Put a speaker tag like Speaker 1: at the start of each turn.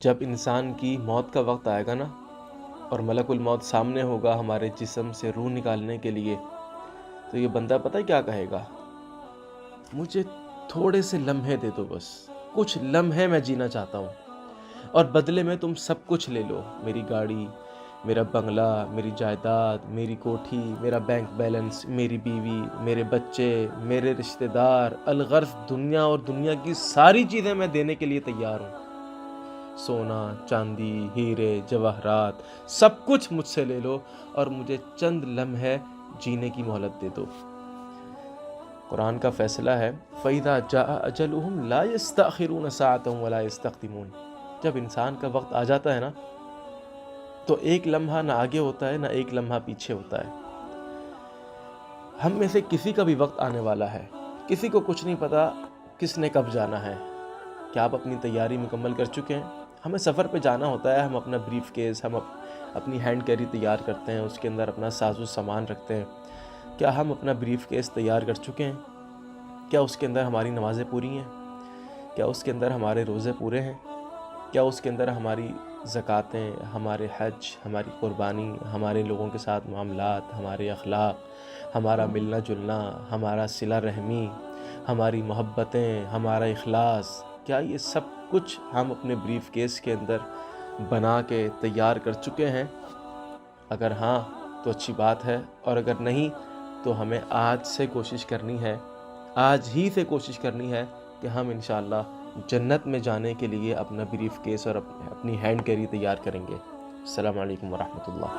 Speaker 1: جب انسان کی موت کا وقت آئے گا نا، اور ملک الموت سامنے ہوگا ہمارے جسم سے روح نکالنے کے لیے، تو یہ بندہ پتہ ہے کیا کہے گا؟ مجھے تھوڑے سے لمحے دے دو، بس کچھ لمحے میں جینا چاہتا ہوں، اور بدلے میں تم سب کچھ لے لو، میری گاڑی، میرا بنگلہ، میری جائیداد، میری کوٹھی، میرا بینک بیلنس، میری بیوی، میرے بچے، میرے رشتہ دار، الغرض دنیا اور دنیا کی ساری چیزیں میں دینے کے لیے تیار ہوں۔ سونا، چاندی، ہیرے، جواہرات، سب کچھ مجھ سے لے لو، اور مجھے چند لمحے جینے کی مہلت دے دو۔ قرآن کا فیصلہ ہے فَإِذَا جَاءَ أَجَلُهُمْ لَا يَسْتَأْخِرُونَ سَاعَةً وَلَا يَسْتَقْدِمُونَ۔ جب انسان کا وقت آ جاتا ہے نا، تو ایک لمحہ نہ آگے ہوتا ہے، نہ ایک لمحہ پیچھے ہوتا ہے۔ ہم میں سے کسی کا بھی وقت آنے والا ہے، کسی کو کچھ نہیں پتا کس نے کب جانا ہے۔ کیا آپ اپنی تیاری مکمل کر چکے ہیں؟ ہمیں سفر پہ جانا ہوتا ہے، ہم اپنا بریف کیس، ہم اپنی ہینڈ کیری تیار کرتے ہیں، اس کے اندر اپنا ساز و سامان رکھتے ہیں۔ کیا ہم اپنا بریف کیس تیار کر چکے ہیں؟ کیا اس کے اندر ہماری نمازیں پوری ہیں؟ کیا اس کے اندر ہمارے روزے پورے ہیں؟ کیا اس کے اندر ہماری زکوٰتیں، ہمارے حج، ہماری قربانی، ہمارے لوگوں کے ساتھ معاملات، ہمارے اخلاق، ہمارا ملنا جلنا، ہمارا صلہ رحمی، ہماری محبتیں، ہمارا اخلاص، کیا یہ سب کچھ ہم اپنے بریف کیس کے اندر بنا کے تیار کر چکے ہیں؟ اگر ہاں تو اچھی بات ہے، اور اگر نہیں تو ہمیں آج سے کوشش کرنی ہے، آج ہی سے کوشش کرنی ہے کہ ہم انشاءاللہ جنت میں جانے کے لیے اپنا بریف کیس اور اپنی ہینڈ کیری تیار کریں گے۔ السلام علیکم ورحمۃ اللہ۔